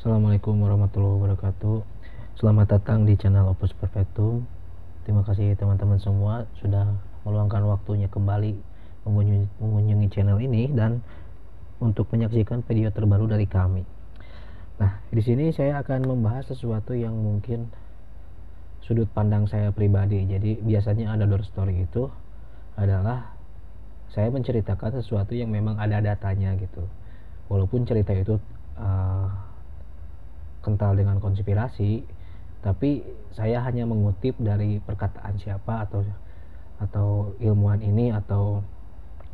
Assalamualaikum warahmatullahi wabarakatuh. Selamat datang di channel Opus Perfectum. Terima kasih teman-teman semua sudah meluangkan waktunya kembali mengunjungi channel ini dan untuk menyaksikan video terbaru dari kami. Nah, di sini saya akan membahas sesuatu yang mungkin sudut pandang saya pribadi. Jadi biasanya underdog story itu adalah saya menceritakan sesuatu yang memang ada datanya gitu. Walaupun cerita itu kental dengan konspirasi, tapi saya hanya mengutip dari perkataan siapa atau ilmuwan ini atau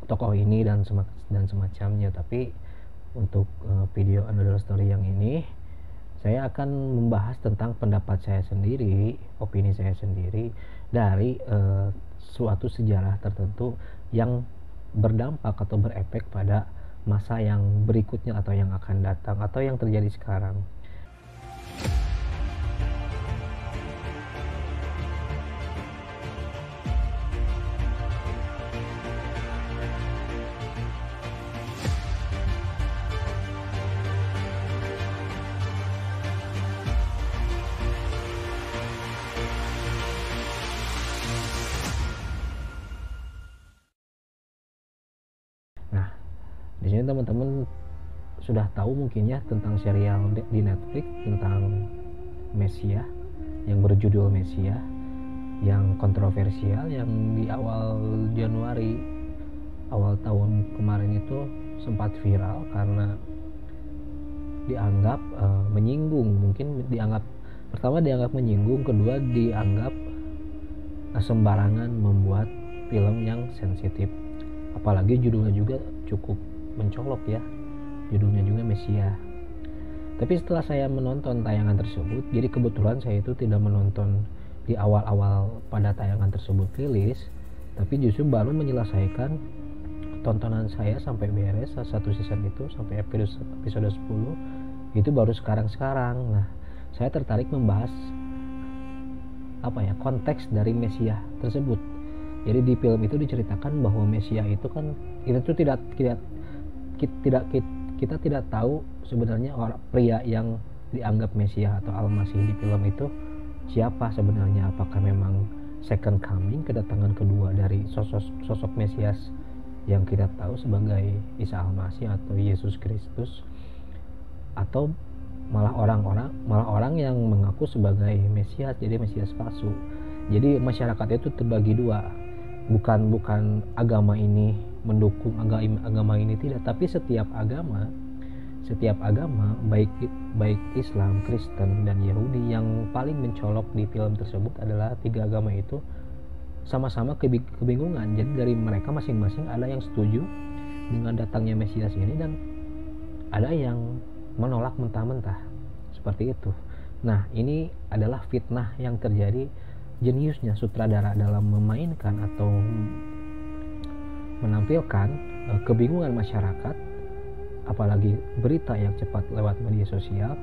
tokoh ini dan semacamnya. Tapi untuk video underdog story yang ini saya akan membahas tentang pendapat saya sendiri, opini saya sendiri dari suatu sejarah tertentu yang berdampak atau berefek pada masa yang berikutnya atau yang akan datang atau yang terjadi sekarang. Nah, di sini teman-teman sudah tahu mungkin ya tentang serial di Netflix tentang Mesia yang berjudul Mesia, yang kontroversial, yang di awal Januari awal tahun kemarin itu sempat viral karena dianggap menyinggung, mungkin pertama dianggap menyinggung, kedua dianggap sembarangan membuat film yang sensitif, apalagi judulnya juga cukup mencolok ya, judulnya juga Mesia. Tapi setelah saya menonton tayangan tersebut, jadi kebetulan saya itu tidak menonton di awal-awal pada tayangan tersebut rilis, tapi justru baru menyelesaikan tontonan saya sampai beres satu season itu sampai episode 10 itu baru sekarang. Nah, saya tertarik membahas konteks dari Mesia tersebut. Jadi di film itu diceritakan bahwa Mesia itu kan kita tidak tahu sebenarnya orang pria yang dianggap Mesia atau Al-Masih di film itu siapa sebenarnya. Apakah memang second coming, kedatangan kedua dari sosok Mesias yang kita tahu sebagai Isa Al-Masih atau Yesus Kristus, atau malah orang yang mengaku sebagai Mesias, jadi Mesias palsu. Jadi masyarakat itu terbagi dua, bukan agama ini mendukung agama ini, tidak, tapi setiap agama baik Islam, Kristen, dan Yahudi. Yang paling mencolok di film tersebut adalah tiga agama itu sama-sama kebingungan. Jadi dari mereka masing-masing ada yang setuju dengan datangnya Mesias ini dan ada yang menolak mentah-mentah, seperti itu. Nah, ini adalah fitnah yang terjadi. Jeniusnya sutradara dalam memainkan atau menampilkan kebingungan masyarakat, apalagi berita yang cepat lewat media sosial,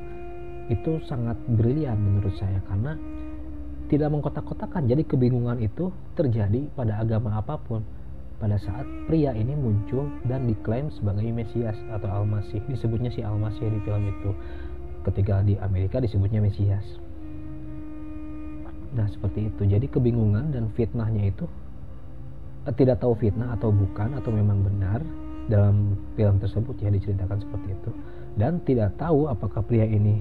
itu sangat brilian menurut saya karena tidak mengkotak-kotakan. Jadi kebingungan itu terjadi pada agama apapun pada saat pria ini muncul dan diklaim sebagai Mesias atau Al-Masih. Disebutnya si Al-Masih di film itu, ketika di Amerika disebutnya Mesias. Nah, seperti itu. Jadi kebingungan dan fitnahnya itu tidak tahu fitnah atau bukan, atau memang benar dalam film tersebut ya diceritakan seperti itu, dan tidak tahu apakah pria ini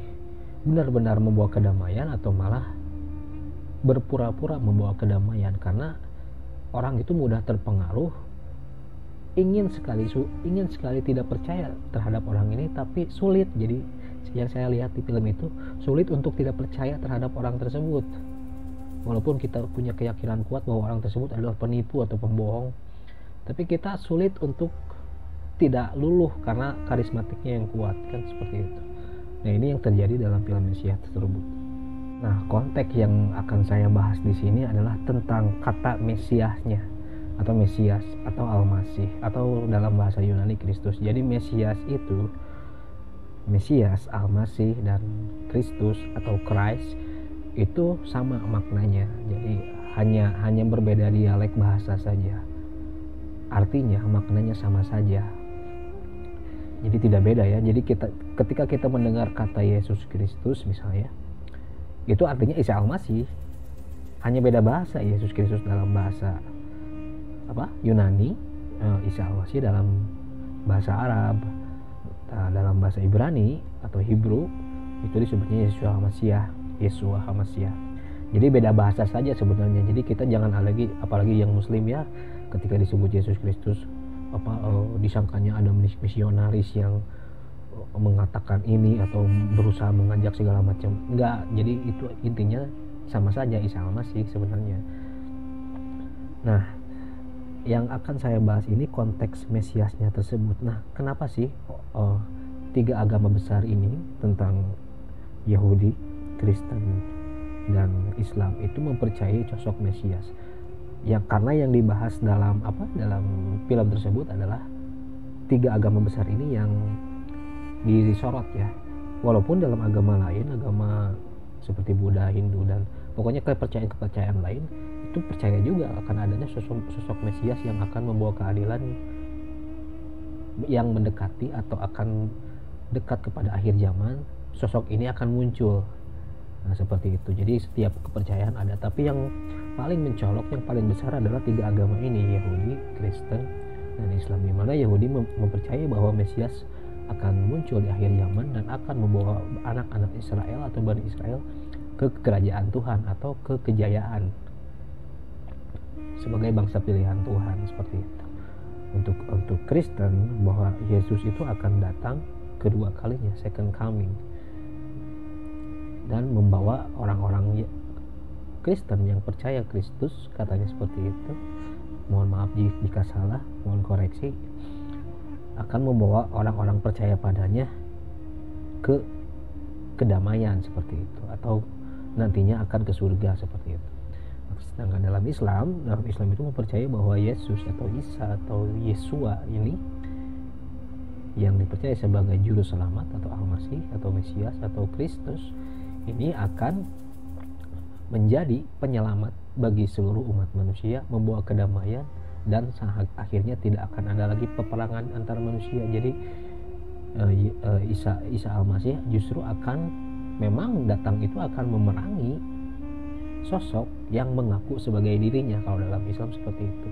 benar-benar membawa kedamaian atau malah berpura-pura membawa kedamaian, karena orang itu mudah terpengaruh, ingin sekali tidak percaya terhadap orang ini, tapi sulit. Jadi yang saya lihat di film itu sulit untuk tidak percaya terhadap orang tersebut, walaupun kita punya keyakinan kuat bahwa orang tersebut adalah penipu atau pembohong, tapi kita sulit untuk tidak luluh karena karismatiknya yang kuat, kan seperti itu. Nah, ini yang terjadi dalam film Mesia tersebut. Nah, konteks yang akan saya bahas di sini adalah tentang kata Mesiasnya atau Mesias atau Al-Masih, atau dalam bahasa Yunani Kristus. Jadi Mesias itu, Mesias, Al-Masih, dan Kristus atau Christ itu sama maknanya. Jadi hanya berbeda dialek bahasa saja. Artinya maknanya sama saja. Jadi tidak beda ya. Jadi ketika kita mendengar kata Yesus Kristus misalnya, itu artinya Isa Al-Masih. Hanya beda bahasa. Yesus Kristus dalam bahasa Yunani, Isa Al-Masih dalam bahasa Arab, dalam bahasa Ibrani atau Hebrew itu disebutnya Yeshua HaMashiach. Jadi beda bahasa saja sebenarnya. Jadi kita jangan apalagi yang Muslim ya, ketika disebut Yesus Kristus disangkanya ada misionaris yang mengatakan ini atau berusaha mengajak segala macam. Enggak. Jadi itu intinya sama saja Isa Al-Masih sebenarnya. Nah, yang akan saya bahas ini konteks Mesiasnya tersebut. Nah, kenapa sih tiga agama besar ini tentang Yahudi, Kristen, dan Islam itu mempercayai sosok Mesias? Karena yang dibahas dalam film tersebut adalah tiga agama besar ini yang disorot ya. Walaupun dalam agama lain, agama seperti Buddha, Hindu, dan pokoknya kepercayaan lain itu percaya juga akan adanya sosok Mesias yang akan membawa keadilan yang mendekati atau akan dekat kepada akhir zaman. Sosok ini akan muncul. Nah, seperti itu. Jadi setiap kepercayaan ada, tapi yang paling mencolok, yang paling besar adalah tiga agama ini, Yahudi, Kristen, dan Islam. Di mana Yahudi mempercayai bahwa Mesias akan muncul di akhir zaman dan akan membawa anak-anak Israel atau Bani Israel ke kerajaan Tuhan atau ke kejayaan sebagai bangsa pilihan Tuhan, seperti itu. Untuk Kristen, bahwa Yesus itu akan datang kedua kalinya, second coming, dan membawa orang-orang Kristen yang percaya Kristus, katanya seperti itu, mohon maaf jika salah, mohon koreksi, akan membawa orang-orang percaya padanya ke kedamaian, seperti itu, atau nantinya akan ke surga, seperti itu. Sedangkan dalam Islam itu mempercayai bahwa Yesus atau Isa atau Yeshua ini yang dipercaya sebagai juru selamat atau Al-Masih atau Mesias atau Kristus ini akan menjadi penyelamat bagi seluruh umat manusia, membawa kedamaian, dan akhirnya tidak akan ada lagi peperangan antar manusia. Jadi Isa Al-Masih justru memang datang itu akan memerangi sosok yang mengaku sebagai dirinya, kalau dalam Islam seperti itu.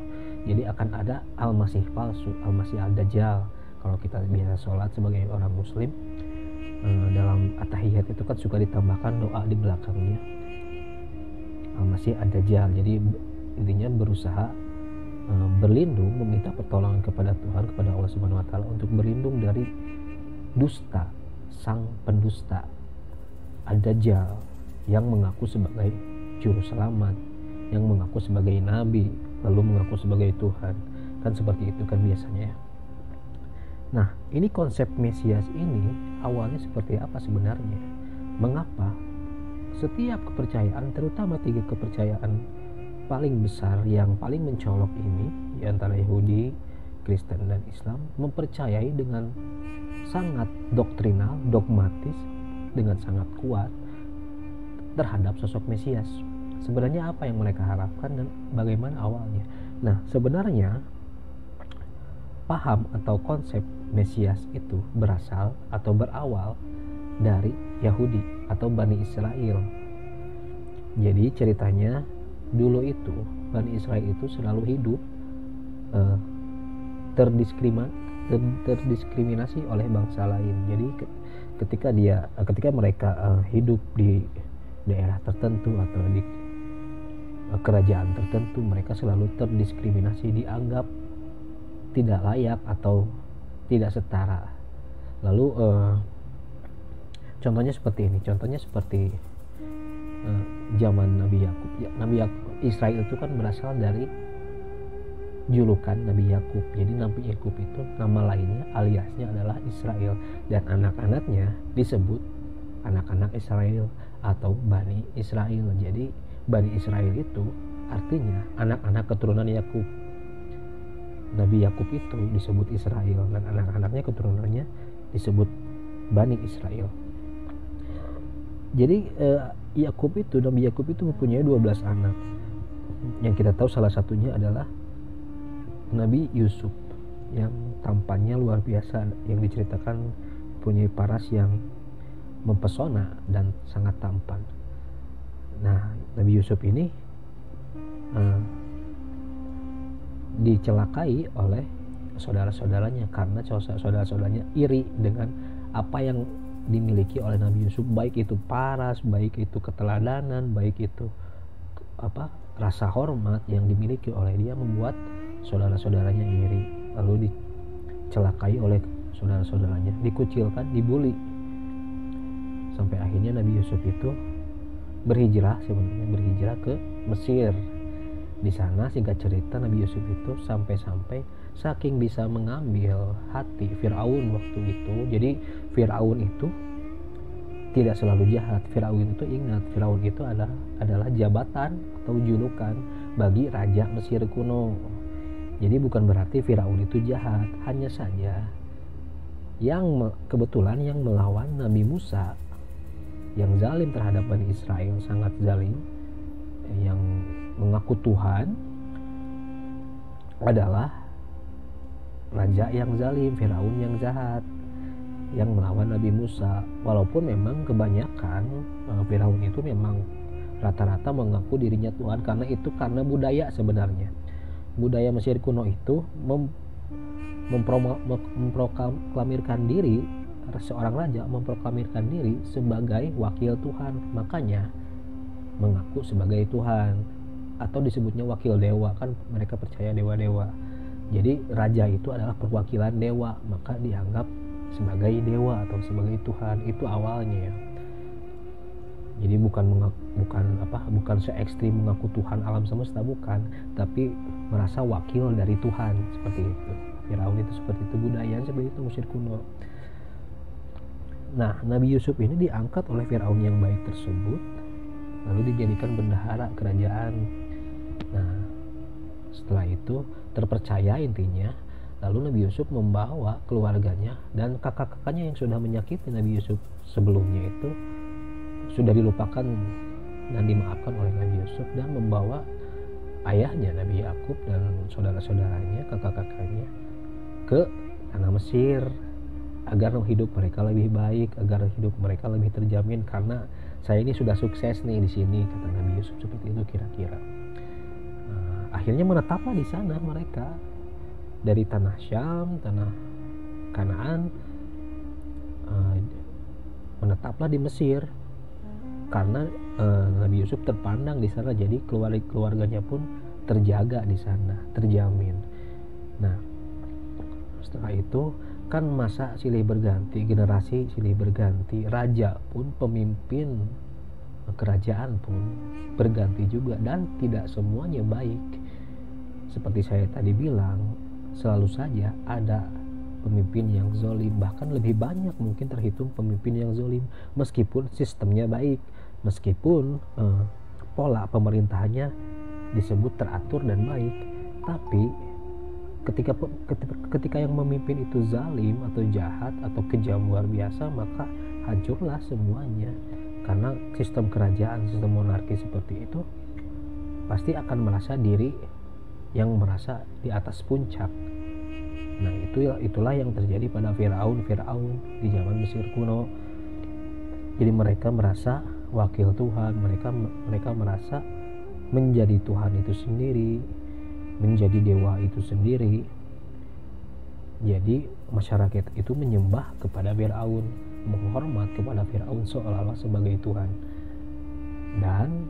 Jadi akan ada Al-Masih palsu, Al-Masih Ad-Dajjal. Kalau kita biasa sholat sebagai orang Muslim, dalam at-tahiyat itu kan suka ditambahkan doa di belakangnya, Al-Masih Ad-Dajjal. Jadi intinya berusaha berlindung, meminta pertolongan kepada Tuhan, kepada Allah Subhanahu wa taala, untuk berlindung dari dusta, sang pendusta Ad-Dajjal yang mengaku sebagai juru selamat, yang mengaku sebagai nabi, lalu mengaku sebagai Tuhan. Kan seperti itu kan biasanya ya. Nah, ini konsep Mesias ini awalnya seperti apa sebenarnya? Mengapa setiap kepercayaan, terutama tiga kepercayaan paling besar yang paling mencolok ini, di antara Yahudi, Kristen, dan Islam, mempercayai dengan sangat doktrinal, dogmatis, dengan sangat kuat terhadap sosok Mesias? Sebenarnya apa yang mereka harapkan dan bagaimana awalnya? Nah, sebenarnya paham atau konsep Mesias itu berasal atau berawal dari Yahudi atau Bani Israel. Jadi ceritanya dulu itu Bani Israel itu selalu hidup terdiskriminasi oleh bangsa lain. Jadi ketika mereka hidup di daerah tertentu atau di kerajaan tertentu, mereka selalu terdiskriminasi, dianggap tidak layak atau tidak setara. Lalu contohnya seperti ini, zaman Nabi Yakub. Nabi Israel itu kan berasal dari julukan Nabi Yakub. Jadi Nabi Yakub itu nama lainnya aliasnya adalah Israel, dan anak-anaknya disebut anak-anak Israel atau Bani Israel. Jadi Bani Israel itu artinya anak-anak keturunan Yakub. Nabi Yakub itu disebut Israel, dan anak-anaknya keturunannya disebut Bani Israel. Jadi Nabi Yakub itu mempunyai 12 anak. Yang kita tahu salah satunya adalah Nabi Yusuf. yang tampannya luar biasa, yang diceritakan punya paras yang mempesona dan sangat tampan. Nah, Nabi Yusuf ini dicelakai oleh saudara-saudaranya karena saudara-saudaranya iri dengan apa yang dimiliki oleh Nabi Yusuf, baik itu paras, baik itu keteladanan, baik itu rasa hormat yang dimiliki oleh dia, membuat saudara-saudaranya iri, lalu dicelakai oleh saudara-saudaranya, dikucilkan, dibully, sampai akhirnya Nabi Yusuf itu berhijrah ke Mesir. Di sana singkat cerita Nabi Yusuf itu sampai-sampai saking bisa mengambil hati Firaun waktu itu. Jadi Firaun itu tidak selalu jahat. Firaun itu ingat, Firaun itu adalah jabatan atau julukan bagi raja Mesir kuno. Jadi bukan berarti Firaun itu jahat, hanya saja yang kebetulan yang melawan Nabi Musa, yang zalim terhadap Bani Israel, sangat zalim, yang mengaku Tuhan, adalah raja yang zalim, Firaun yang jahat, yang melawan Nabi Musa. Walaupun memang kebanyakan Firaun itu memang rata-rata mengaku dirinya Tuhan, karena budaya sebenarnya. Budaya Mesir kuno itu memproklamirkan diri, seorang raja memproklamirkan diri sebagai wakil Tuhan, makanya mengaku sebagai Tuhan, atau disebutnya wakil dewa, kan mereka percaya dewa-dewa. Jadi raja itu adalah perwakilan dewa, maka dianggap sebagai dewa atau sebagai Tuhan. Itu awalnya ya. Jadi bukan se-ekstrim mengaku Tuhan alam semesta, bukan, tapi merasa wakil dari Tuhan, seperti itu. Firaun itu seperti itu, budaya seperti itu Mesir kuno. Nah, Nabi Yusuf ini diangkat oleh Firaun yang baik tersebut, lalu dijadikan bendahara kerajaan. Nah, setelah itu terpercaya intinya, lalu Nabi Yusuf membawa keluarganya dan kakak-kakaknya yang sudah menyakiti Nabi Yusuf sebelumnya itu sudah dilupakan dan dimaafkan oleh Nabi Yusuf, dan membawa ayahnya Nabi Yakub dan saudara-saudaranya, kakak-kakaknya, ke tanah Mesir agar hidup mereka lebih baik, agar hidup mereka lebih terjamin, karena saya ini sudah sukses nih di sini, kata Nabi Yusuf seperti itu kira-kira. Akhirnya menetaplah di sana mereka, dari tanah Syam, tanah Kanaan, menetaplah di Mesir karena Nabi Yusuf terpandang di sana, jadi keluarganya pun terjaga di sana, terjamin. Nah, setelah itu kan masa silih berganti, generasi silih berganti, raja pun, pemimpin kerajaan pun berganti juga, dan tidak semuanya baik. Seperti saya tadi bilang, selalu saja ada pemimpin yang zalim, bahkan lebih banyak mungkin terhitung pemimpin yang zalim, meskipun sistemnya baik, meskipun pola pemerintahannya disebut teratur dan baik, tapi ketika yang memimpin itu zalim atau jahat atau kejam luar biasa, maka hancurlah semuanya. Karena sistem kerajaan, sistem monarki seperti itu pasti akan merasa diri yang merasa di atas puncak. Nah, itulah yang terjadi pada Firaun di zaman Mesir kuno. Jadi mereka merasa wakil Tuhan, mereka merasa menjadi Tuhan itu sendiri, menjadi dewa itu sendiri. Jadi masyarakat itu menyembah kepada Firaun, menghormat kepada Firaun seolah-olah sebagai Tuhan. Dan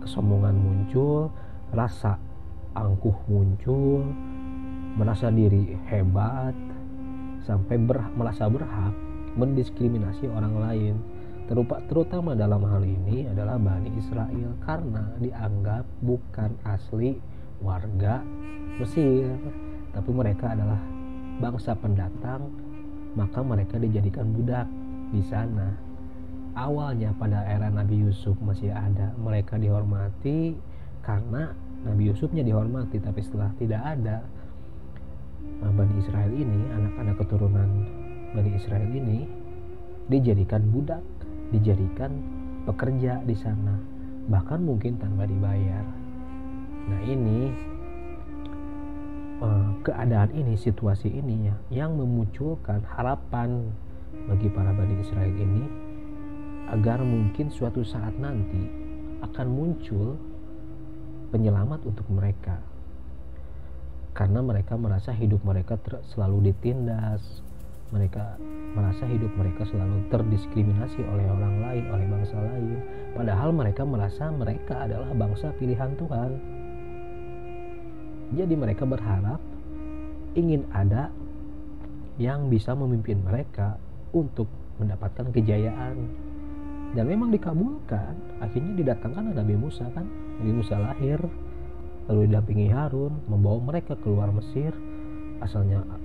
kesombongan muncul, rasa angkuh muncul, merasa diri hebat, sampai merasa berhak mendiskriminasi orang lain. Terutama dalam hal ini adalah Bani Israel, karena dianggap bukan asli warga Mesir, tapi mereka adalah bangsa pendatang, maka mereka dijadikan budak di sana. Awalnya pada era Nabi Yusuf masih ada, mereka dihormati karena Nabi Yusufnya dihormati, tapi setelah tidak ada, Bani Israel ini, anak-anak keturunan Bani Israel ini dijadikan budak, dijadikan pekerja di sana, bahkan mungkin tanpa dibayar. Nah, ini keadaan ini, situasi ini ya, yang memunculkan harapan bagi para Bani Israel ini agar mungkin suatu saat nanti akan muncul penyelamat untuk mereka, karena mereka merasa hidup mereka selalu ditindas, mereka merasa hidup mereka selalu terdiskriminasi oleh orang lain, oleh bangsa lain, padahal mereka merasa mereka adalah bangsa pilihan Tuhan. Jadi mereka berharap ingin ada yang bisa memimpin mereka untuk mendapatkan kejayaan, dan memang dikabulkan. Akhirnya didatangkan Nabi Musa kan. Nabi Musa lahir, lalu didampingi Harun membawa mereka keluar Mesir.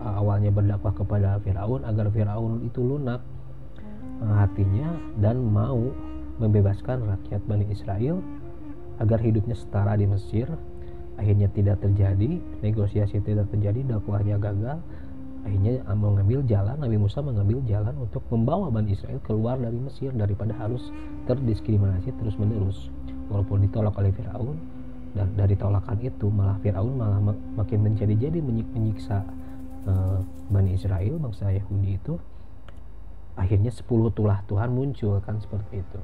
Awalnya berdakwah kepada Firaun agar Firaun itu lunak hatinya dan mau membebaskan rakyat Bani Israel agar hidupnya setara di Mesir. Akhirnya tidak terjadi, negosiasi tidak terjadi, dakwahnya gagal. Akhirnya Nabi Musa mengambil jalan untuk membawa Bani Israel keluar dari Mesir daripada harus terdiskriminasi terus menerus. Walaupun ditolak oleh Firaun, dan dari tolakan itu malah Firaun makin menjadi menyiksa Bani Israel, bangsa Yahudi itu. Akhirnya 10 tulah Tuhan muncul kan, seperti itu.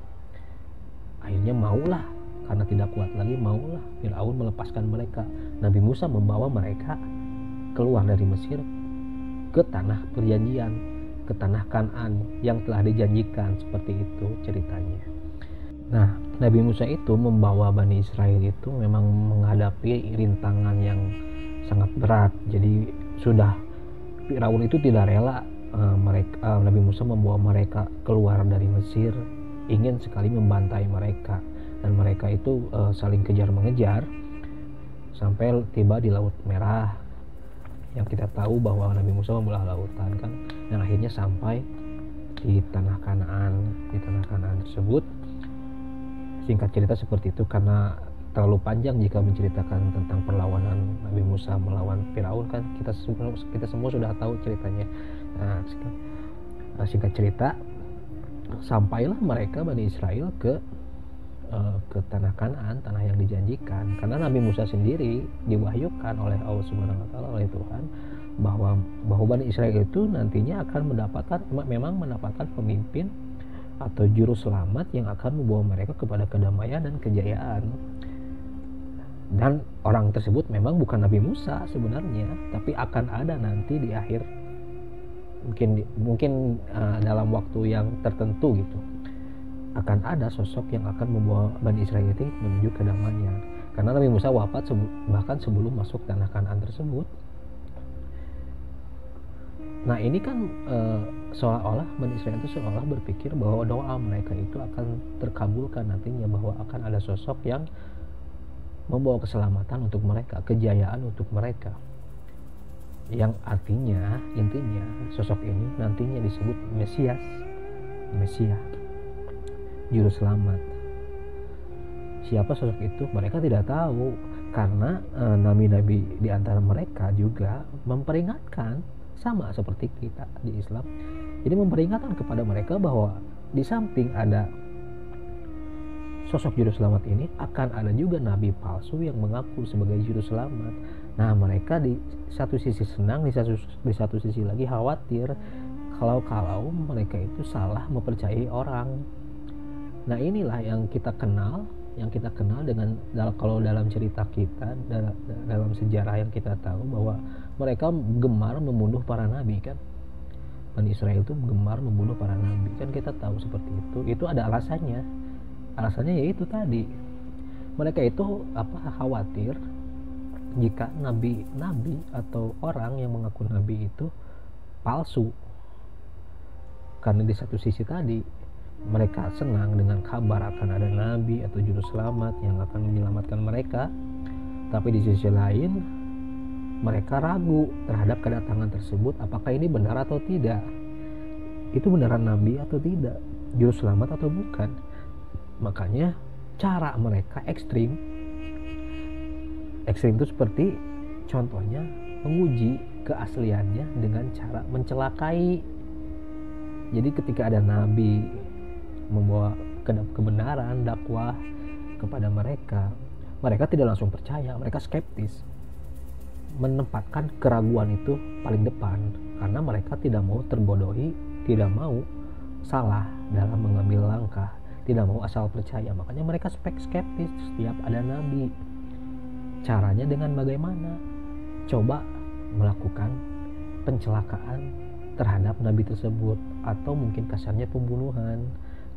Akhirnya maulah, karena tidak kuat lagi, maulah Firaun melepaskan mereka. Nabi Musa membawa mereka keluar dari Mesir ke tanah perjanjian, ke tanah Kanaan yang telah dijanjikan, seperti itu ceritanya. Nah, Nabi Musa itu membawa Bani Israel itu memang menghadapi rintangan yang sangat berat. Jadi sudah Firaun itu tidak rela Nabi Musa membawa mereka keluar dari Mesir, ingin sekali membantai mereka, dan mereka itu saling kejar mengejar sampai tiba di Laut Merah, yang kita tahu bahwa Nabi Musa membelah lautan kan, dan akhirnya sampai di tanah Kanaan. Di tanah Kanaan tersebut, singkat cerita seperti itu, karena terlalu panjang jika menceritakan tentang perlawanan Nabi Musa melawan Firaun kan, kita semua sudah tahu ceritanya. Nah, singkat cerita, sampailah mereka Bani Israel ke tanah Kanaan, tanah yang dijanjikan, karena Nabi Musa sendiri diwahyukan oleh Allah Subhanahu wa taala, oleh Tuhan, bahwa Bani Israel itu nantinya akan mendapatkan pemimpin atau juru selamat yang akan membawa mereka kepada kedamaian dan kejayaan. Dan orang tersebut memang bukan Nabi Musa sebenarnya, tapi akan ada nanti di akhir, mungkin dalam waktu yang tertentu gitu, akan ada sosok yang akan membawa Bani Israel itu menuju kedamaian. Karena Nabi Musa wafat bahkan sebelum masuk tanah Kanaan tersebut. Nah, ini kan seolah-olah Bani Israel itu seolah berpikir bahwa doa mereka itu akan terkabulkan nantinya, bahwa akan ada sosok yang membawa keselamatan untuk mereka, kejayaan untuk mereka, yang intinya sosok ini nantinya disebut Mesias, juru selamat. Siapa sosok itu? Mereka tidak tahu, karena nabi-nabi di antara mereka juga memperingatkan, sama seperti kita di Islam. Jadi memperingatkan kepada mereka bahwa di samping ada sosok juru selamat ini, akan ada juga nabi palsu yang mengaku sebagai juru selamat. Nah, mereka di satu sisi senang, di satu sisi lagi khawatir kalau mereka itu salah mempercayai orang. Nah, inilah yang kita kenal dengan kalau dalam cerita kita, dalam sejarah yang kita tahu, bahwa mereka gemar membunuh para nabi kan. Bani Israel itu gemar membunuh para nabi kan, kita tahu seperti itu. Itu ada alasannya yaitu tadi, mereka itu khawatir jika nabi atau orang yang mengaku nabi itu palsu. Karena di satu sisi tadi mereka senang dengan kabar akan ada nabi atau juru selamat yang akan menyelamatkan mereka, tapi di sisi lain mereka ragu terhadap kedatangan tersebut, apakah ini benar atau tidak, itu beneran nabi atau tidak, juru selamat atau bukan. Makanya cara mereka ekstrim itu seperti contohnya menguji keasliannya dengan cara mencelakai. Jadi ketika ada nabi membawa kebenaran, dakwah kepada mereka tidak langsung percaya, mereka skeptis. menempatkan keraguan itu paling depan, karena mereka tidak mau terbodohi, tidak mau salah dalam mengambil langkah, tidak mau asal percaya. Makanya mereka skeptis setiap ada nabi. Caranya dengan bagaimana? Coba melakukan pencelakaan terhadap nabi tersebut, atau mungkin kasarnya pembunuhan.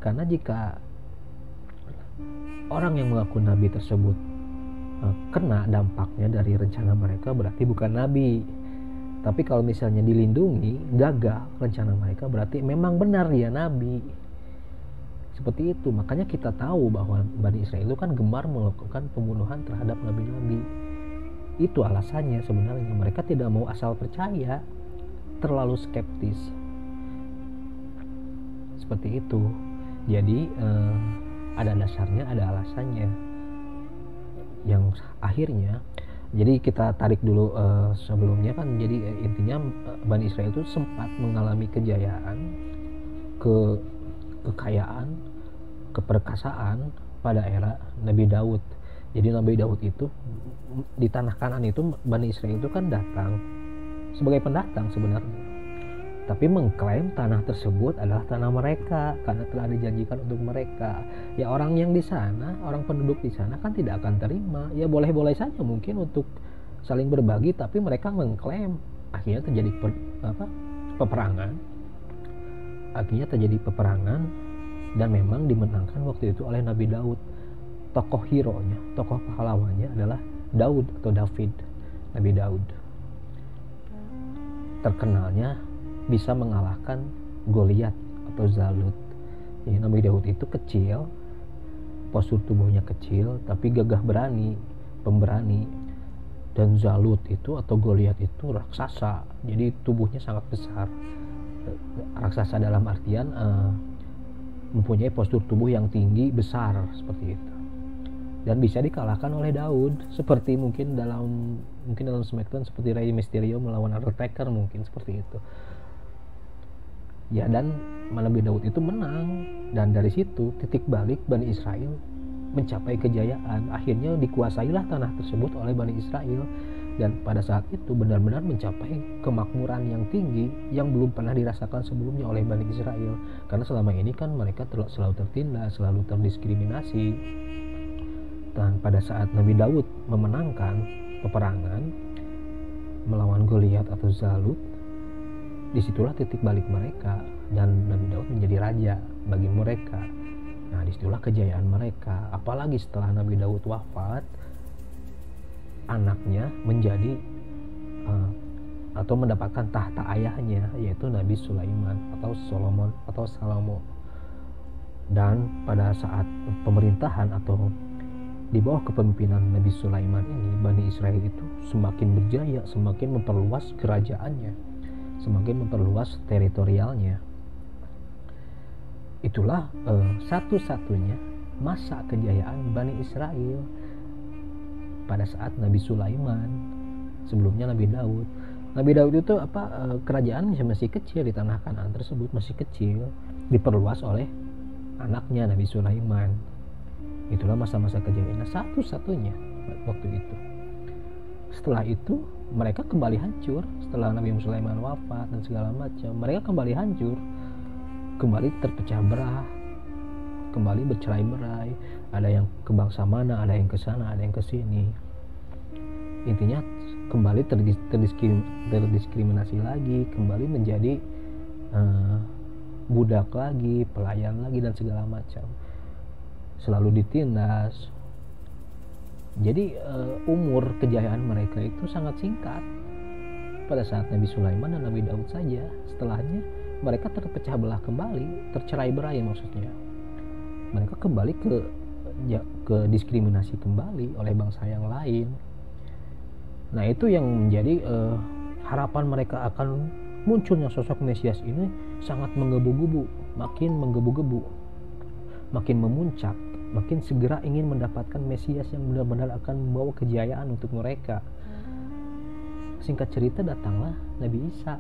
Karena jika orang yang mengaku nabi tersebut kena dampaknya dari rencana mereka, berarti bukan nabi. Tapi kalau misalnya dilindungi, gagal rencana mereka, berarti memang benar dia nabi. Seperti itu. Makanya kita tahu bahwa Bani Israel itu kan gemar melakukan pembunuhan terhadap nabi-nabi. Itu alasannya sebenarnya. Mereka tidak mau asal percaya, terlalu skeptis. Seperti itu. Jadi ada dasarnya, ada alasannya. Yang akhirnya, jadi kita tarik dulu sebelumnya kan, jadi intinya Bani Israel itu sempat mengalami kejayaan, kekayaan, keperkasaan pada era Nabi Daud. Jadi Nabi Daud itu di tanah Kanan itu, Bani Israel itu kan datang sebagai pendatang sebenarnya, tapi mengklaim tanah tersebut adalah tanah mereka karena telah dijanjikan untuk mereka. Ya orang yang di sana, orang penduduk di sana kan tidak akan terima. Ya boleh-boleh saja mungkin untuk saling berbagi, tapi mereka mengklaim. Akhirnya terjadi peperangan. Akhirnya terjadi peperangan dan memang dimenangkan waktu itu oleh Nabi Daud. Tokoh hero-nya, tokoh pahlawannya adalah Daud atau David, Nabi Daud. Terkenalnya bisa mengalahkan Goliat atau Zalut. Jadi Nabi Daud itu kecil, postur tubuhnya kecil, tapi gagah berani, pemberani. Dan Zalut itu atau Goliat itu raksasa, jadi tubuhnya sangat besar. Raksasa dalam artian mempunyai postur tubuh yang tinggi, besar, seperti itu. Dan bisa dikalahkan oleh Daud, seperti mungkin dalam SmackDown seperti Rey Mysterio melawan Undertaker, mungkin seperti itu. Ya, dan Nabi Daud itu menang, dan dari situ titik balik Bani Israel mencapai kejayaan. Akhirnya dikuasailah tanah tersebut oleh Bani Israel, dan pada saat itu benar-benar mencapai kemakmuran yang tinggi yang belum pernah dirasakan sebelumnya oleh Bani Israel. Karena selama ini kan mereka selalu tertindas, selalu terdiskriminasi. Dan pada saat Nabi Daud memenangkan peperangan melawan Goliat atau Zalut, disitulah titik balik mereka, dan Nabi Daud menjadi raja bagi mereka. Nah, disitulah kejayaan mereka. Apalagi setelah Nabi Daud wafat, anaknya menjadi atau mendapatkan tahta ayahnya, yaitu Nabi Sulaiman atau Solomon atau Salomo. Dan pada saat pemerintahan atau di bawah kepemimpinan Nabi Sulaiman ini, Bani Israel itu semakin berjaya, semakin memperluas kerajaannya, semakin memperluas teritorialnya. Itulah satu-satunya masa kejayaan Bani Israel pada saat Nabi Sulaiman. Sebelumnya Nabi Daud. Nabi Daud itu kerajaan masih kecil di tanah Kanan tersebut, masih kecil, diperluas oleh anaknya Nabi Sulaiman. Itulah masa-masa kejayaan satu-satunya waktu itu. Setelah itu mereka kembali hancur. Setelah Nabi Sulaiman wafat dan segala macam, mereka kembali hancur, kembali terpecah belah, kembali bercerai-berai. Ada yang ke bangsa mana, ada yang ke sana, ada yang ke sini. Intinya kembali terdiskriminasi lagi, kembali menjadi budak lagi, pelayan lagi, dan segala macam. Selalu ditindas. Jadi umur kejayaan mereka itu sangat singkat. Pada saat Nabi Sulaiman dan Nabi Daud saja. Setelahnya mereka terpecah belah kembali, tercerai-berai maksudnya. Mereka kembali ke diskriminasi kembali oleh bangsa yang lain. Nah, itu yang menjadi harapan mereka akan munculnya sosok Mesias ini sangat menggebu-gebu, makin menggebu-gebu, makin memuncak, makin segera ingin mendapatkan Mesias yang benar-benar akan membawa kejayaan untuk mereka. Singkat cerita, datanglah Nabi Isa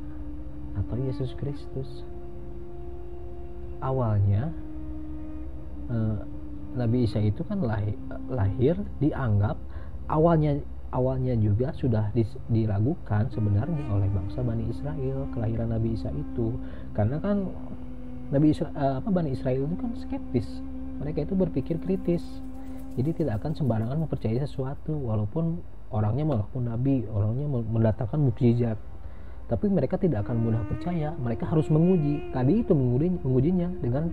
atau Yesus Kristus. Awalnya Nabi Isa itu kan lahir dianggap awalnya juga sudah diragukan sebenarnya oleh bangsa Bani Israel kelahiran Nabi Isa itu, karena kan Bani Israel itu kan skeptis, mereka itu berpikir kritis, jadi tidak akan sembarangan mempercayai sesuatu walaupun orangnya mengaku nabi, orangnya mendatangkan mukjizat, tapi mereka tidak akan mudah percaya, mereka harus menguji. Tadi itu mengujinya dengan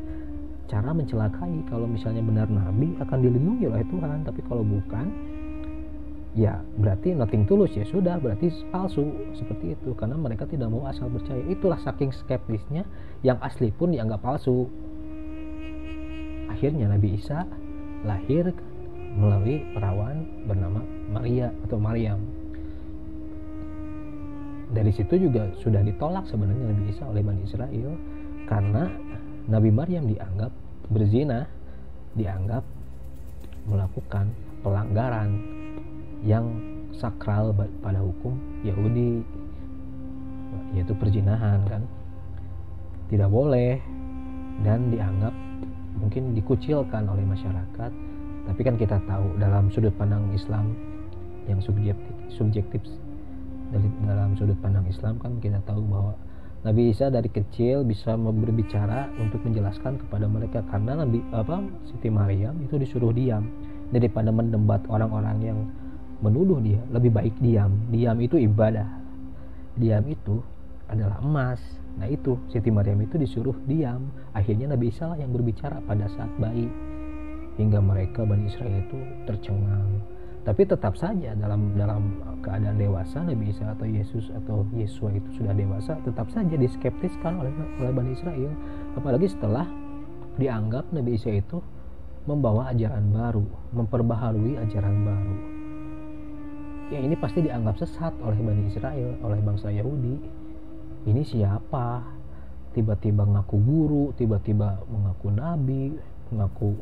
cara mencelakai. Kalau misalnya benar nabi akan dilindungi oleh Tuhan, tapi kalau bukan ya berarti nothing tulus, ya sudah berarti palsu, seperti itu. Karena mereka tidak mau asal percaya. Itulah saking skeptisnya, yang asli pun dianggap palsu. Akhirnya Nabi Isa lahir melalui perawan bernama Maria atau Maryam. Dari situ juga sudah ditolak sebenarnya Nabi Isa oleh Bani Israel, karena Nabi Maryam dianggap berzina, dianggap melakukan pelanggaran yang sakral pada hukum Yahudi, yaitu perzinahan kan, tidak boleh, dan dianggap mungkin dikucilkan oleh masyarakat. Tapi kan kita tahu dalam sudut pandang Islam yang subjektif, dalam sudut pandang Islam kan kita tahu bahwa Nabi Isa dari kecil bisa berbicara untuk menjelaskan kepada mereka, karena Siti Maryam itu disuruh diam daripada mendebat orang-orang yang menuduh dia. Lebih baik diam itu ibadah, diam itu adalah emas. Nah itu Siti Maryam itu disuruh diam, akhirnya Nabi Isa lah yang berbicara pada saat bayi, hingga mereka Bani Israel itu tercengang. Tapi tetap saja dalam keadaan dewasa, Nabi Isa atau Yesus atau Yesua itu sudah dewasa, tetap saja diskeptiskan oleh Bani Israel, apalagi setelah dianggap Nabi Isa itu membawa ajaran baru, memperbaharui ajaran baru. Ya ini pasti dianggap sesat oleh Bani Israel, oleh bangsa Yahudi. Ini siapa? Tiba-tiba ngaku guru, tiba-tiba mengaku nabi, mengaku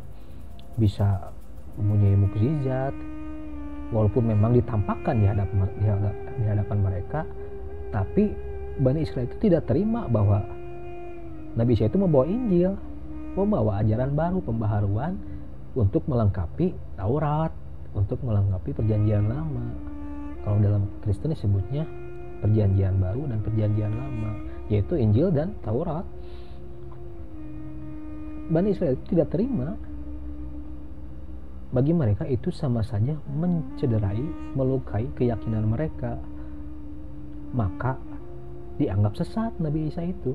bisa mempunyai mukjizat, walaupun memang ditampakkan di hadapan mereka. Tapi Bani Israel itu tidak terima bahwa Nabi Isa itu membawa Injil, membawa ajaran baru, pembaharuan untuk melengkapi Taurat, untuk melengkapi perjanjian lama. Kalau dalam Kristen disebutnya perjanjian baru dan perjanjian lama, yaitu Injil dan Taurat. Bani Israel itu tidak terima. Bagi mereka itu sama saja mencederai, melukai keyakinan mereka. Maka dianggap sesat Nabi Isa itu.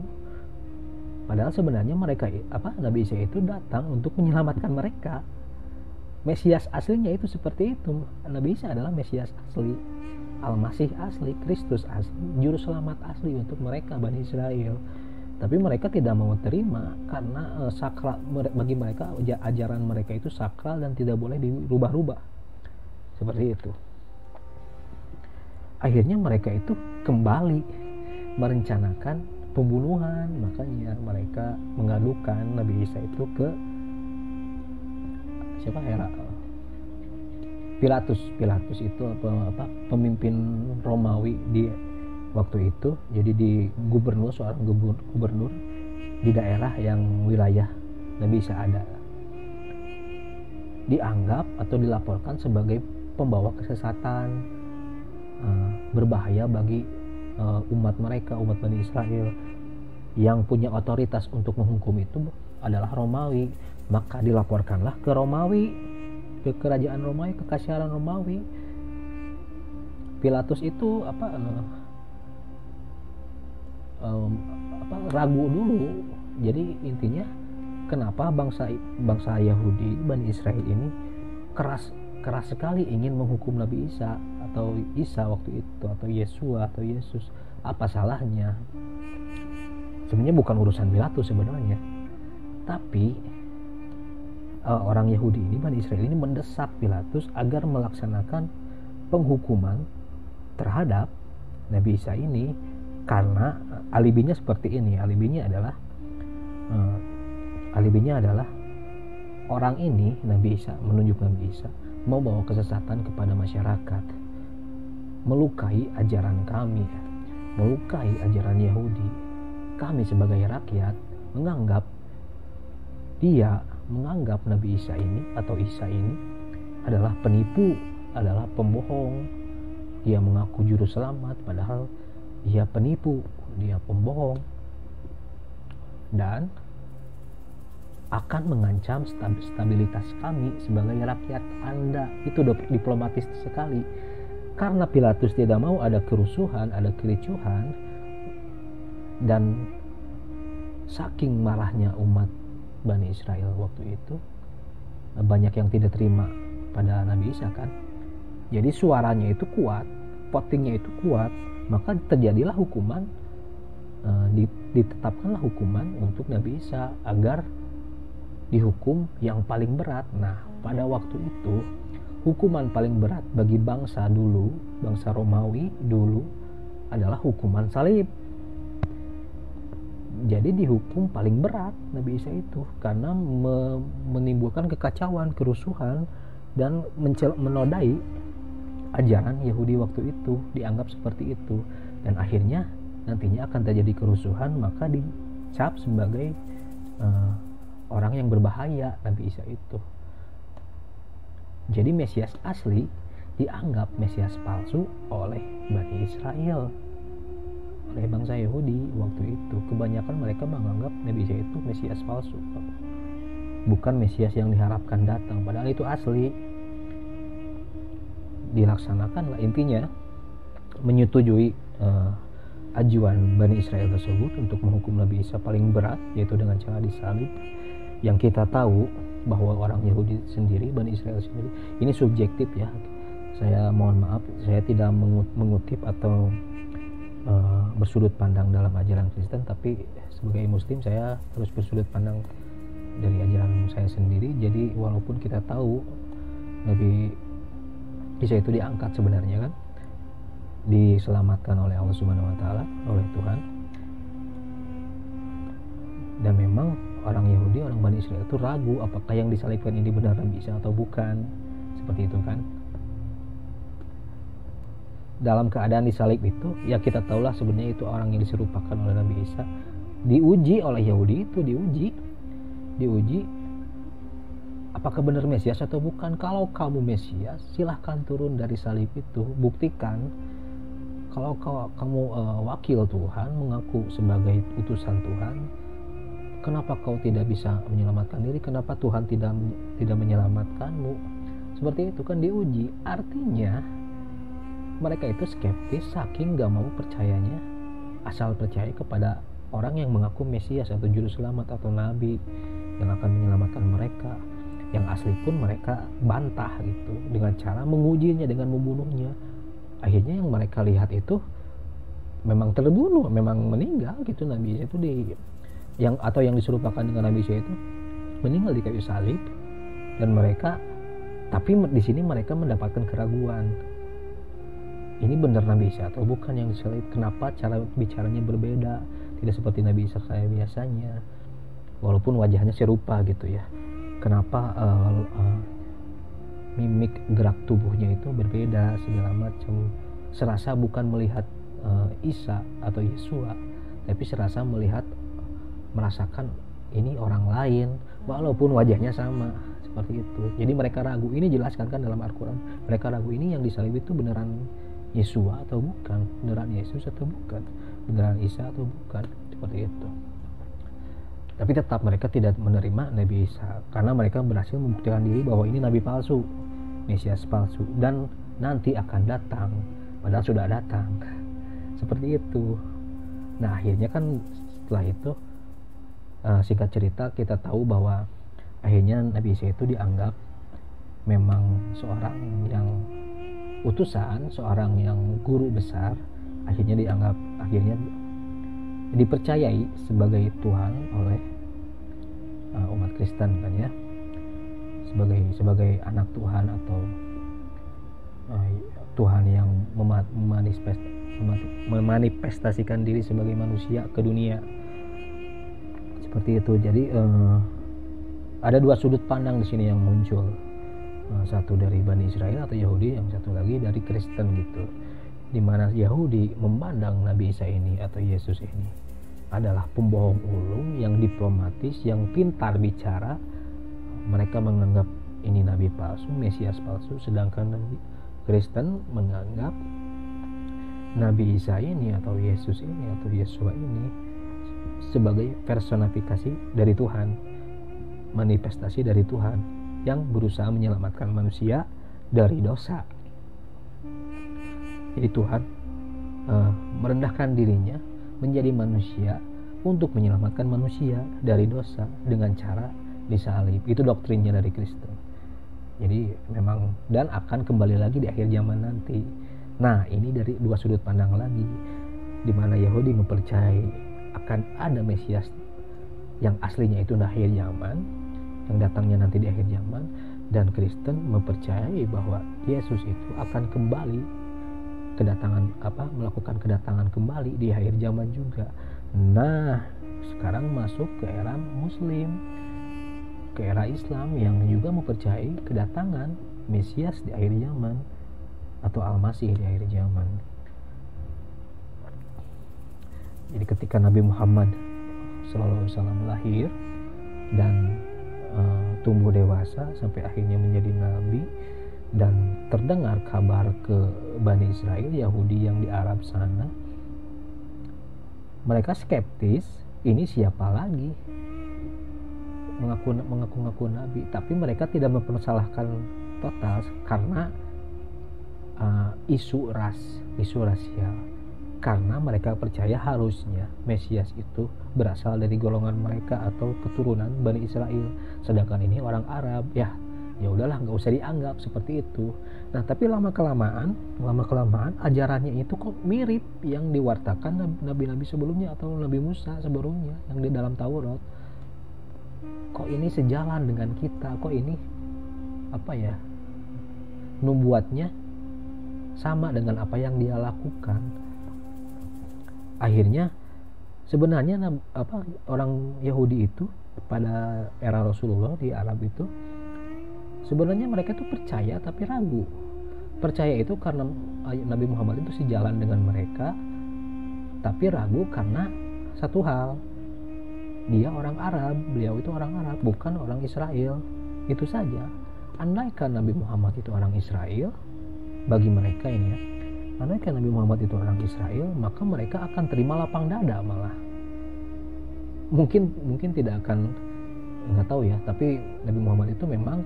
Padahal sebenarnya Nabi Isa itu datang untuk menyelamatkan mereka. Mesias aslinya itu seperti itu. Nabi Isa adalah Mesias asli, Al-Masih asli, Kristus asli, juru selamat asli untuk mereka Bani Israel. Tapi mereka tidak mau terima karena sakral, bagi mereka ajaran mereka itu sakral dan tidak boleh dirubah-rubah. Seperti itu. Akhirnya mereka itu kembali merencanakan pembunuhan. Makanya mereka mengadukan Nabi Isa itu ke Pilatus itu pemimpin Romawi di waktu itu. Jadi seorang gubernur di daerah yang wilayah Nabi Isa ada, dianggap atau dilaporkan sebagai pembawa kesesatan, berbahaya bagi umat mereka, umat Bani Israel. Yang punya otoritas untuk menghukum itu adalah Romawi. Maka dilaporkanlah ke Romawi, ke kerajaan Romawi, ke kekaisaran Romawi. Pilatus itu ragu dulu. Jadi intinya kenapa bangsa Yahudi, Bani Israel ini keras sekali ingin menghukum Nabi Isa atau Isa waktu itu, atau Yesua atau Yesus. Apa salahnya? Sebenarnya bukan urusan Pilatus sebenarnya, tapi orang Yahudi ini, Bani Israel ini mendesak Pilatus agar melaksanakan penghukuman terhadap Nabi Isa ini, karena alibinya seperti ini. Alibinya adalah orang ini, Nabi Isa, menunjuk Nabi Isa mau bawa kesesatan kepada masyarakat, melukai ajaran kami, melukai ajaran Yahudi. Kami sebagai rakyat menganggap Nabi Isa ini atau Isa ini adalah penipu, adalah pembohong, dia mengaku juru selamat, padahal dia penipu, dia pembohong, dan akan mengancam stabilitas kami sebagai rakyat Anda. Itu diplomatis sekali. Karena Pilatus tidak mau ada kerusuhan, ada kericuhan, dan saking marahnya umat Bani Israel waktu itu, banyak yang tidak terima pada Nabi Isa kan. Jadi suaranya itu kuat, votingnya itu kuat, maka terjadilah hukuman, ditetapkanlah hukuman untuk Nabi Isa agar dihukum yang paling berat. Nah, pada waktu itu hukuman paling berat bagi bangsa dulu, bangsa Romawi dulu, adalah hukuman salib. Jadi dihukum paling berat Nabi Isa itu karena menimbulkan kekacauan, kerusuhan, dan menodai ajaran Yahudi waktu itu, dianggap seperti itu. Dan akhirnya nantinya akan terjadi kerusuhan, maka dicap sebagai orang yang berbahaya Nabi Isa itu. Jadi Mesias asli dianggap Mesias palsu oleh Bani Israel, oleh bangsa Yahudi waktu itu. Kebanyakan mereka menganggap Nabi Isa itu Mesias palsu, bukan Mesias yang diharapkan datang, padahal itu asli. Dilaksanakanlah, intinya menyetujui ajuan Bani Israel tersebut untuk menghukum Nabi Isa paling berat, yaitu dengan cara disalib. Yang kita tahu bahwa orang Yahudi sendiri, Bani Israel sendiri, ini subjektif ya, saya mohon maaf, saya tidak mengutip atau bersudut pandang dalam ajaran Kristen, tapi sebagai Muslim saya harus bersudut pandang dari ajaran saya sendiri. Jadi walaupun kita tahu Nabi Isa itu diangkat sebenarnya kan, diselamatkan oleh Allah Subhanahu Wa Taala, oleh Tuhan, dan memang orang Yahudi, orang Bani Israel itu ragu apakah yang disalibkan ini benar Nabi Isa atau bukan, seperti itu kan. Dalam keadaan disalib itu, ya kita tahulah sebenarnya itu orang yang diserupakan oleh Nabi Isa. Diuji oleh Yahudi itu, diuji apakah benar Mesias atau bukan. Kalau kamu Mesias, silahkan turun dari salib itu, buktikan. Kalau kamu wakil Tuhan, mengaku sebagai utusan Tuhan, kenapa kau tidak bisa menyelamatkan diri? Kenapa Tuhan tidak menyelamatkanmu? Seperti itu kan diuji. Artinya mereka itu skeptis saking gak mau percayanya, asal percaya kepada orang yang mengaku Mesias atau juru selamat atau nabi yang akan menyelamatkan mereka. Yang asli pun mereka bantah gitu dengan cara mengujinya, dengan membunuhnya. Akhirnya yang mereka lihat itu memang terbunuh, memang meninggal gitu. Nabi Isa itu yang diserupakan dengan Nabi Isa itu meninggal di kayu salib. Dan mereka, tapi di sini mereka mendapatkan keraguan, ini benar Nabi Isa atau bukan yang disalib? Kenapa cara bicaranya berbeda, tidak seperti Nabi Isa kayak biasanya, walaupun wajahnya serupa gitu ya. Kenapa mimik gerak tubuhnya itu berbeda segala macam, serasa bukan melihat Isa atau Yesua, tapi serasa merasakan ini orang lain walaupun wajahnya sama, seperti itu. Jadi mereka ragu. Ini jelaskan kan dalam Al-Quran, mereka ragu ini yang disalib itu beneran Yesua atau bukan, beneran Yesus atau bukan, beneran Isa atau bukan, seperti itu. Tapi tetap mereka tidak menerima Nabi Isa karena mereka berhasil membuktikan diri bahwa ini nabi palsu, Mesias palsu, dan nanti akan datang, padahal sudah datang, seperti itu. Nah akhirnya kan setelah itu, singkat cerita, kita tahu bahwa akhirnya Nabi Isa itu dianggap memang seorang yang utusan, seorang yang guru besar. Akhirnya dipercayai sebagai Tuhan oleh umat Kristen kan ya, sebagai anak Tuhan atau Tuhan yang memanifestasikan diri sebagai manusia ke dunia, seperti itu. Jadi ada dua sudut pandang di sini yang muncul, satu dari Bani Israel atau Yahudi, yang satu lagi dari Kristen gitu, dimana Yahudi memandang Nabi Isa ini atau Yesus ini adalah pembohong ulung yang diplomatis, yang pintar bicara. Mereka menganggap ini nabi palsu, Mesias palsu, sedangkan Kristen menganggap Nabi Isa ini atau Yesus ini atau Yesua ini sebagai personifikasi dari Tuhan, manifestasi dari Tuhan yang berusaha menyelamatkan manusia dari dosa. Jadi Tuhan merendahkan dirinya menjadi manusia untuk menyelamatkan manusia dari dosa dengan cara disalib. Itu doktrinnya dari Kristen. Jadi memang, dan akan kembali lagi di akhir zaman nanti. Nah, ini dari dua sudut pandang lagi, di mana Yahudi mempercayai akan ada Mesias yang aslinya itu di akhir zaman, yang datangnya nanti di akhir zaman, dan Kristen mempercayai bahwa Yesus itu akan kembali melakukan kedatangan kembali di akhir zaman juga. Nah, sekarang masuk ke era Muslim, ke era Islam yang juga mempercayai kedatangan Mesias di akhir zaman atau Al-Masih di akhir zaman. Jadi ketika Nabi Muhammad SAW lahir dan tumbuh dewasa sampai akhirnya menjadi nabi, dan terdengar kabar ke Bani Israel, Yahudi yang di Arab sana, mereka skeptis, ini siapa lagi mengaku nabi. Tapi mereka tidak mempermasalahkan total karena isu rasial, karena mereka percaya harusnya Mesias itu berasal dari golongan mereka atau keturunan Bani Israel, sedangkan ini orang Arab. Ya udahlah, nggak usah dianggap seperti itu. Nah, tapi lama kelamaan ajarannya itu kok mirip yang diwartakan nabi-nabi sebelumnya atau Nabi Musa sebelumnya yang di dalam Taurat. Kok ini sejalan dengan kita, kok ini nubuatnya sama dengan apa yang dia lakukan. Akhirnya sebenarnya orang Yahudi itu pada era Rasulullah di Arab itu, sebenarnya mereka tuh percaya tapi ragu. Percaya itu karena Nabi Muhammad itu sejalan dengan mereka, tapi ragu karena satu hal, dia orang Arab, beliau itu orang Arab, bukan orang Israel. Itu saja. Andaikan Nabi Muhammad itu orang Israel, bagi mereka ini ya, andaikan Nabi Muhammad itu orang Israel, maka mereka akan terima lapang dada malah. Mungkin tidak akan, nggak tahu ya, tapi Nabi Muhammad itu memang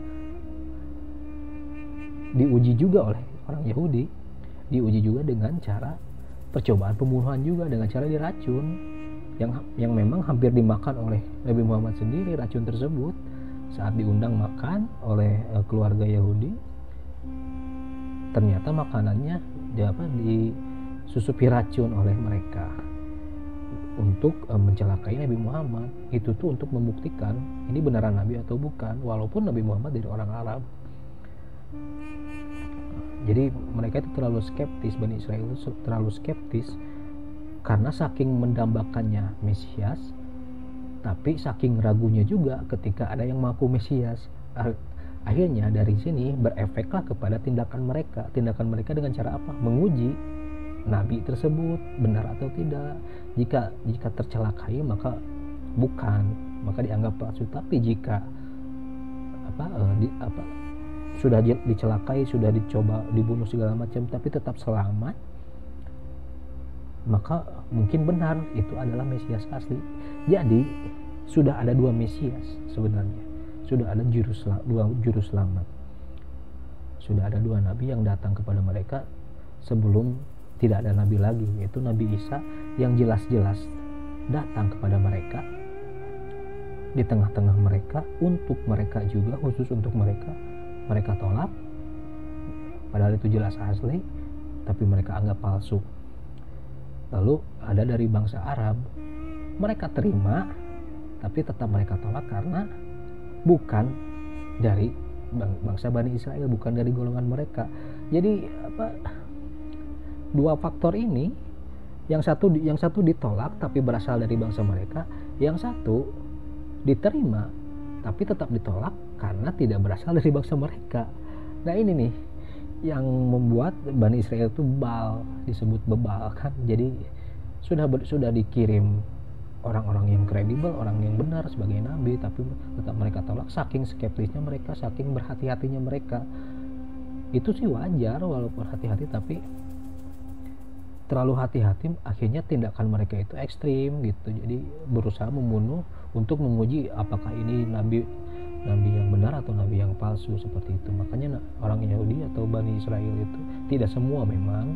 diuji juga oleh orang Yahudi, diuji juga dengan cara percobaan pembunuhan juga, dengan cara diracun yang memang hampir dimakan oleh Nabi Muhammad sendiri, racun tersebut saat diundang makan oleh keluarga Yahudi. Ternyata makanannya disusupi racun oleh mereka untuk mencelakai Nabi Muhammad. Itu tuh untuk membuktikan ini beneran Nabi atau bukan, walaupun Nabi Muhammad dari orang Arab. Jadi mereka itu terlalu skeptis, Bani Israel itu terlalu skeptis karena saking mendambakannya Mesias, tapi saking ragunya juga ketika ada yang mengaku Mesias. Akhirnya dari sini berefeklah kepada tindakan mereka dengan cara apa? Menguji nabi tersebut benar atau tidak. Jika tercelakai maka bukan, maka dianggap palsu. Tapi jika sudah dicelakai, sudah dicoba dibunuh segala macam, tapi tetap selamat, maka mungkin benar itu adalah Mesias asli. Jadi sudah ada dua Mesias sebenarnya, sudah ada dua juru selamat, sudah ada dua nabi yang datang kepada mereka sebelum tidak ada nabi lagi, yaitu Nabi Isa yang jelas-jelas datang kepada mereka di tengah-tengah mereka, untuk mereka juga, khusus untuk mereka. Mereka tolak, padahal itu jelas asli, tapi mereka anggap palsu. Lalu ada dari bangsa Arab, mereka terima, tapi tetap mereka tolak karena bukan dari bangsa Bani Israel, bukan dari golongan mereka. Jadi dua faktor ini, yang satu ditolak tapi berasal dari bangsa mereka, yang satu diterima tapi tetap ditolak karena tidak berasal dari bangsa mereka. Nah ini nih yang membuat Bani Israel itu disebut bebal kan. Jadi sudah dikirim orang-orang yang kredibel, orang yang benar sebagai nabi, tapi tetap mereka tolak. Saking skeptisnya mereka, saking berhati-hatinya mereka. Itu sih wajar walaupun hati-hati, tapi terlalu hati-hati, akhirnya tindakan mereka itu ekstrim gitu. Jadi berusaha membunuh untuk menguji apakah ini nabi yang benar atau nabi yang palsu, seperti itu. Makanya orang Yahudi atau Bani Israel itu, tidak semua memang,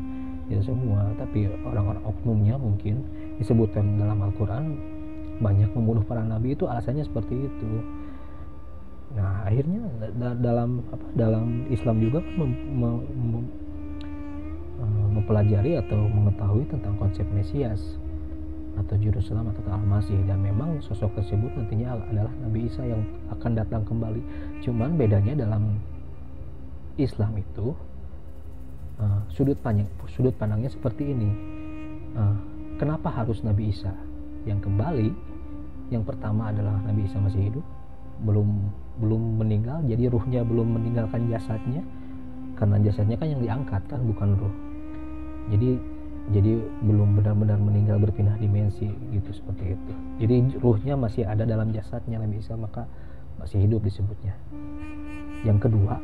tidak semua, tapi orang-orang oknumnya mungkin disebutkan dalam Al-Quran banyak membunuh para nabi, itu alasannya seperti itu. Nah akhirnya dalam Islam juga mempelajari atau mengetahui tentang konsep Mesias atau Juru Selamat atau Al-Masih, dan memang sosok tersebut nantinya adalah Nabi Isa yang akan datang kembali. Cuman bedanya dalam Islam itu sudut pandangnya seperti ini. Kenapa harus Nabi Isa yang kembali? Yang pertama adalah Nabi Isa masih hidup, belum meninggal, jadi ruhnya belum meninggalkan jasadnya, karena jasadnya kan yang diangkat kan, bukan ruh. Jadi belum benar-benar meninggal, berpindah dimensi gitu, seperti itu. Jadi ruhnya masih ada dalam jasadnya Nabi Isa, maka masih hidup disebutnya. Yang kedua,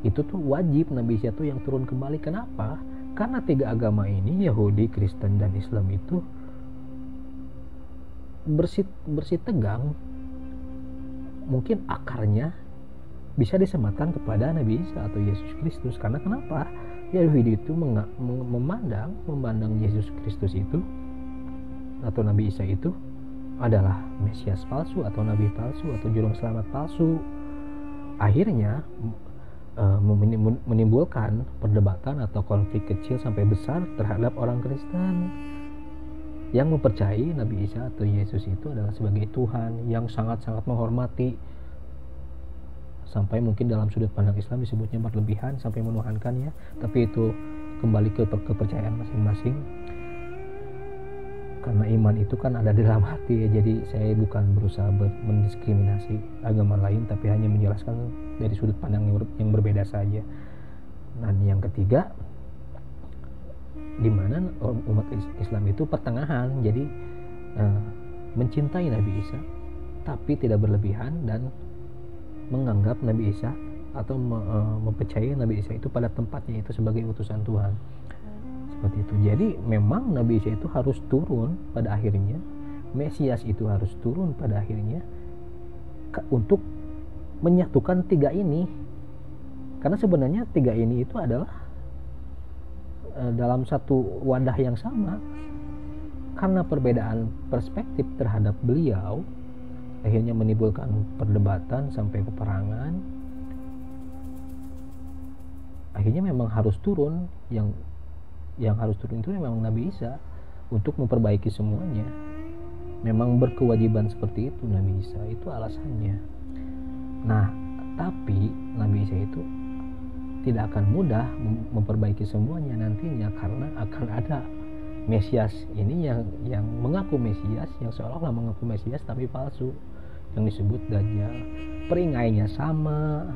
itu tuh wajib Nabi Isa tuh yang turun kembali. Kenapa? Karena tiga agama ini, Yahudi, Kristen, dan Islam itu bersih tegang. Mungkin akarnya bisa disematkan kepada Nabi Isa atau Yesus Kristus. Karena kenapa? Yahudi itu memandang Yesus Kristus itu atau Nabi Isa itu adalah Mesias palsu atau Nabi palsu atau Juru Selamat palsu. Akhirnya menimbulkan perdebatan atau konflik kecil sampai besar terhadap orang Kristen yang mempercayai Nabi Isa atau Yesus itu adalah sebagai Tuhan, yang sangat-sangat menghormati, sampai mungkin dalam sudut pandang Islam disebutnya berlebihan sampai menuhankan ya. Tapi itu kembali ke kepercayaan masing-masing, karena iman itu kan ada di dalam hati ya. Jadi saya bukan berusaha mendiskriminasi agama lain, tapi hanya menjelaskan dari sudut pandang yang berbeda saja. Dan yang ketiga, di mana umat Islam itu pertengahan, jadi mencintai Nabi Isa tapi tidak berlebihan, dan menganggap Nabi Isa atau mempercayai Nabi Isa itu pada tempatnya itu sebagai utusan Tuhan, seperti itu. Jadi memang Nabi Isa itu harus turun pada akhirnya, Mesias itu harus turun pada akhirnya untuk menyatukan tiga ini. Karena sebenarnya tiga ini itu adalah dalam satu wadah yang sama. Karena perbedaan perspektif terhadap beliau akhirnya menimbulkan perdebatan sampai peperangan. Akhirnya memang harus turun, yang harus turun itu memang Nabi Isa untuk memperbaiki semuanya. Memang berkewajiban seperti itu Nabi Isa, itu alasannya. Nah, tapi Nabi Isa itu tidak akan mudah memperbaiki semuanya nantinya, karena akan ada Mesias ini yang mengaku Mesias, yang seolah-olah mengaku Mesias tapi palsu, yang disebut Dajjal. Peringainya sama,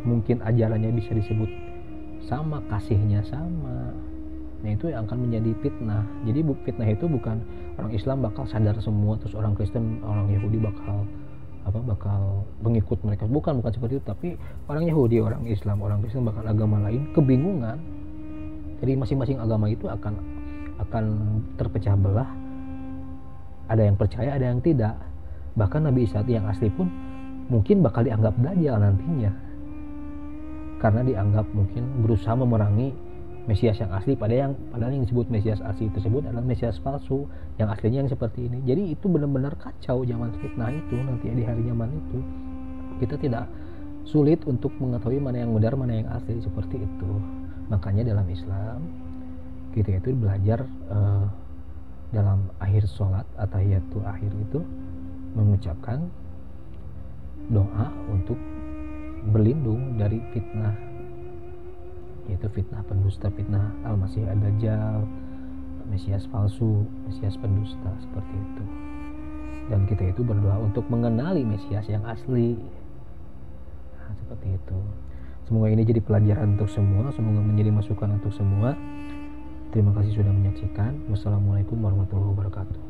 mungkin ajarannya bisa disebut sama, kasihnya sama. Nah itu yang akan menjadi fitnah. Jadi fitnah itu bukan orang Islam bakal sadar semua, terus orang Kristen, orang Yahudi bakal mengikut mereka. Bukan seperti itu. Tapi orang Yahudi, orang Islam, orang Kristen, bahkan agama lain kebingungan. Jadi masing-masing agama itu akan terpecah belah. Ada yang percaya, ada yang tidak. Bahkan Nabi Isa yang asli pun mungkin bakal dianggap Dajjal nantinya, karena dianggap mungkin berusaha memerangi Mesias yang asli, padahal yang disebut Mesias asli tersebut adalah Mesias palsu, yang aslinya yang seperti ini. Jadi itu benar-benar kacau zaman fitnah itu nanti di hari zaman itu. Kita tidak sulit untuk mengetahui mana yang benar, mana yang asli, seperti itu. Makanya dalam Islam kita itu belajar dalam akhir sholat atahiyatul akhir itu mengucapkan doa untuk berlindung dari fitnah, yaitu fitnah pendusta, fitnah Al-Masih Ad-Dajjal, Mesias palsu, Mesias pendusta, seperti itu. Dan kita itu berdoa untuk mengenali Mesias yang asli. Nah, seperti itu. Semoga ini jadi pelajaran untuk semua, semoga menjadi masukan untuk semua. Terima kasih sudah menyaksikan. Wassalamualaikum warahmatullahi wabarakatuh.